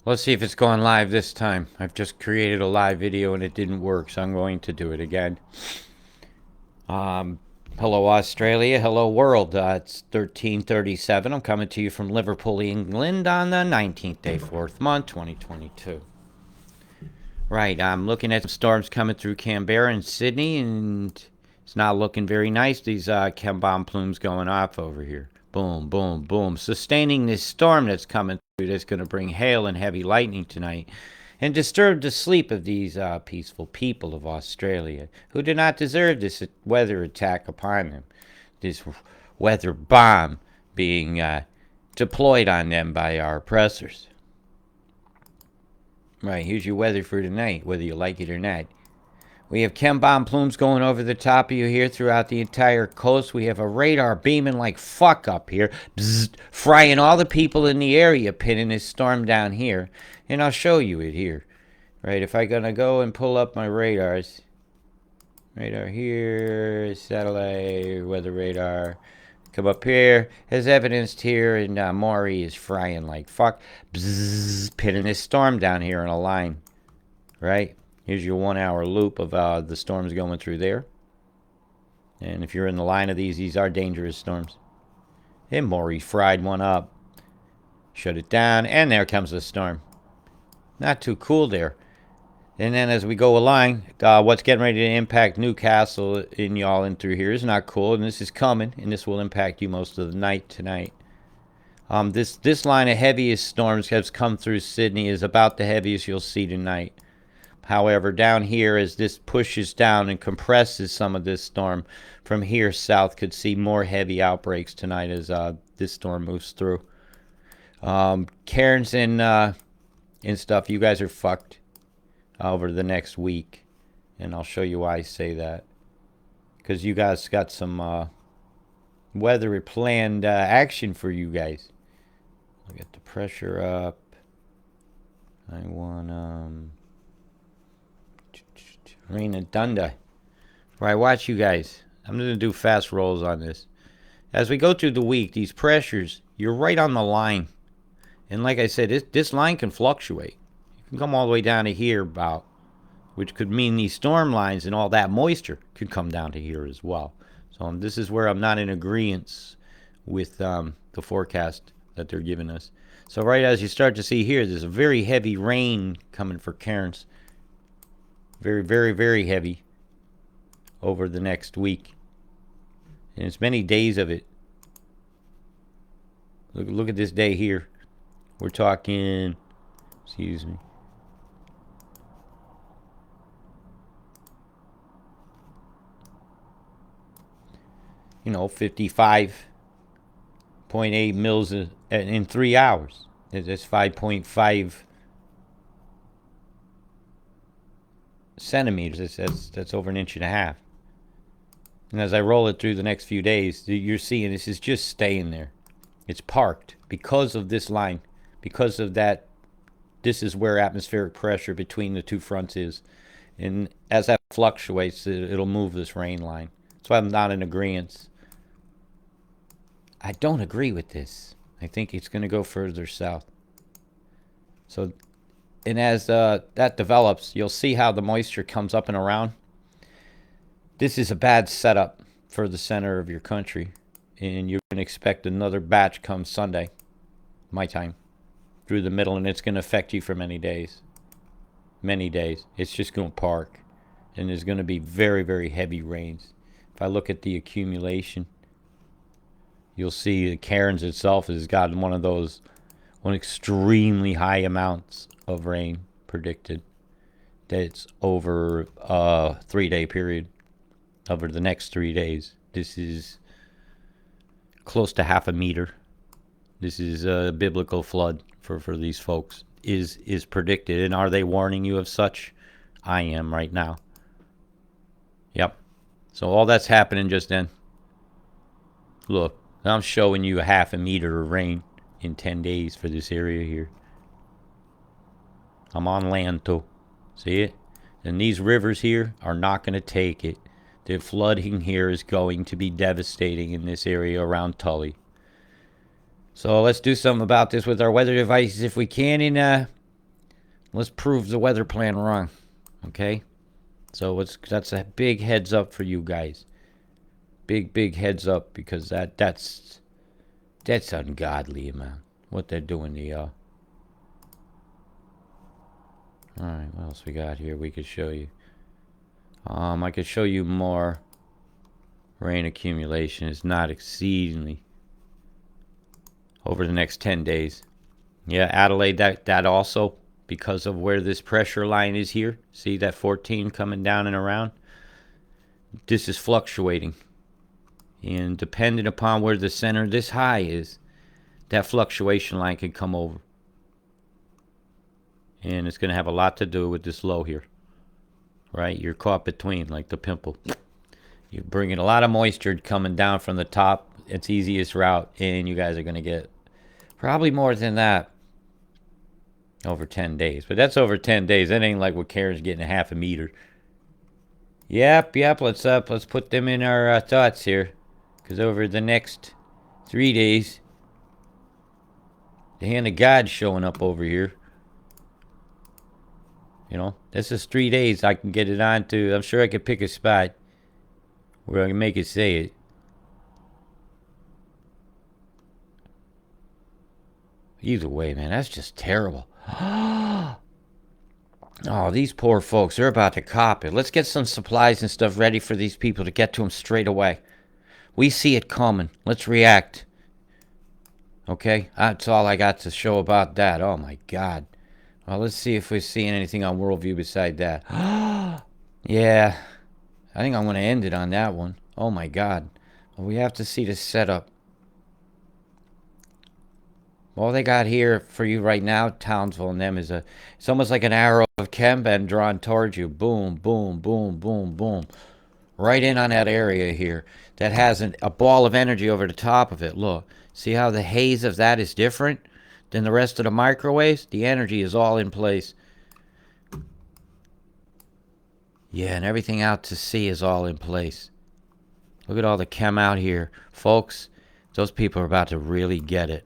Let's see if it's going live this time. I've just created a live video and it didn't work, so I'm going to do it again. Hello, Australia. Hello, world. It's 13:37. I'm coming to you from Liverpool, England on the 19th day, 4th month, 2022. Right, I'm looking at some storms coming through Canberra and Sydney, and it's not looking very nice. These chem bomb plumes going off over here. Boom, boom, boom. Sustaining this storm that's coming through that's going to bring hail and heavy lightning tonight and disturb the sleep of these peaceful people of Australia who do not deserve this weather attack upon them. This weather bomb being deployed on them by our oppressors. Right, here's your weather for tonight, whether you like it or not. We have chem bomb plumes going over the top of you here throughout the entire coast. We have a radar beaming like fuck up here, bzzzt, frying all the people in the area, pinning this storm down here. And I'll show you it here. Right, if I'm gonna go and pull up my radars. Radar here, satellite, weather radar. Come up here, as evidenced here, and Maury is frying like fuck. Bzzz, pinning this storm down here in a line. Right? Here's your 1 hour loop of the storms going through there. And if you're in the line of these are dangerous storms. And Maury fried one up. Shut it down, and there comes the storm. Not too cool there. And then as we go along, what's getting ready to impact Newcastle and y'all in through here is not cool. And this is coming, and this will impact you most of the night tonight. This line of heaviest storms has come through Sydney is about the heaviest you'll see tonight. However, down here, as this pushes down and compresses some of this storm, from here south could see more heavy outbreaks tonight as this storm moves through. Cairns and stuff, you guys are fucked over the next week. And I'll show you why I say that. Because you guys got some weather planned action for you guys. I'll get the pressure up. I want rain and thunder. Right, watch you guys. I'm going to do fast rolls on this. As we go through the week, these pressures, you're right on the line. And like I said, this line can fluctuate. You can come all the way down to here about, which could mean these storm lines and all that moisture could come down to here as well. So this is where I'm not in agreement with the forecast that they're giving us. So right as you start to see here, there's a very heavy rain coming for Cairns. Very, very, very heavy over the next week. And it's many days of it. Look at this day here. We're talking, excuse me. You know, 55.8 mils in 3 hours. That's 5.5 centimeters. That's over an inch and a half. And as I roll it through the next few days, you're seeing this is just staying there. It's parked because of this line. Because of that, this is where atmospheric pressure between the two fronts is. And as that fluctuates, it'll move this rain line. That's why I'm not in agreement. I don't agree with this. I think it's going to go further south. So, and as that develops, you'll see how the moisture comes up and around. This is a bad setup for the center of your country. And you can expect another batch come Sunday, my time, through the middle. And it's going to affect you for many days. Many days. It's just going to park. And there's going to be very, very heavy rains. If I look at the accumulation, you'll see that Cairns itself has gotten one extremely high amounts of rain predicted. That's over a 3-day period. Over the next 3 days. This is close to half a meter. This is a biblical flood for these folks. Is predicted. And are they warning you of such? I am right now. Yep. So all that's happening just then. Look. I'm showing you a half a meter of rain in 10 days for this area here. I'm on land too. See it? And these rivers here are not going to take it. The flooding here is going to be devastating in this area around Tully. So let's do something about this with our weather devices if we can. And Let's prove the weather plan wrong. Okay? So that's a big heads up for you guys. Big heads up, because that's ungodly, man. What they're doing to y'all. Alright, what else we got here we could show you? I could show you more. Rain accumulation is not exceedingly over the next 10 days. Yeah, Adelaide, that also, because of where this pressure line is here. See that 14 coming down and around? This is fluctuating. And depending upon where the center of this high is, that fluctuation line can come over. And it's going to have a lot to do with this low here. Right? You're caught between, like the pimple. You're bringing a lot of moisture coming down from the top. It's easiest route. And you guys are going to get probably more than that over 10 days. But that's over 10 days. That ain't like what Cairns getting a half a meter. Yep. Let's put them in our thoughts here. Because over the next 3 days, the hand of God's showing up over here. You know, this is 3 days I can get it on to. I'm sure I could pick a spot where I can make it say it. Either way, man, that's just terrible. Oh, these poor folks, they're about to cop it. Let's get some supplies and stuff ready for these people to get to them straight away. We see it coming. Let's react. Okay? That's all I got to show about that. Oh, my God. Well, let's see if we're seeing anything on Worldview beside that. Yeah. I think I'm going to end it on that one. Oh, my God. Well, we have to see the setup. All they got here for you right now, Townsville and them, is it's almost like an arrow of Kanban drawn towards you. Boom, boom, boom, boom, boom. Right in on that area here. That has a ball of energy over the top of it. Look. See how the haze of that is different than the rest of the microwaves? The energy is all in place. Yeah, and everything out to sea is all in place. Look at all the chem out here. Folks, those people are about to really get it.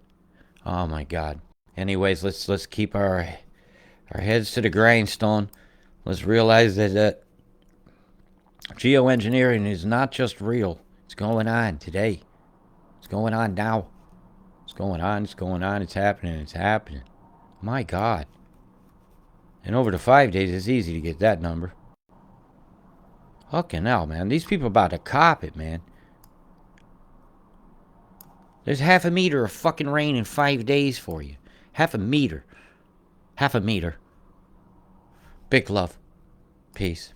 Oh, my God. Anyways, let's keep our heads to the grindstone. Let's realize that geoengineering is not just real. It's going on today. It's going on now. It's going on. It's happening. My God. And over the 5 days, it's easy to get that number. Fucking hell, man. These people about to cop it, man. There's half a meter of fucking rain in 5 days for you. Half a meter. Big love. Peace.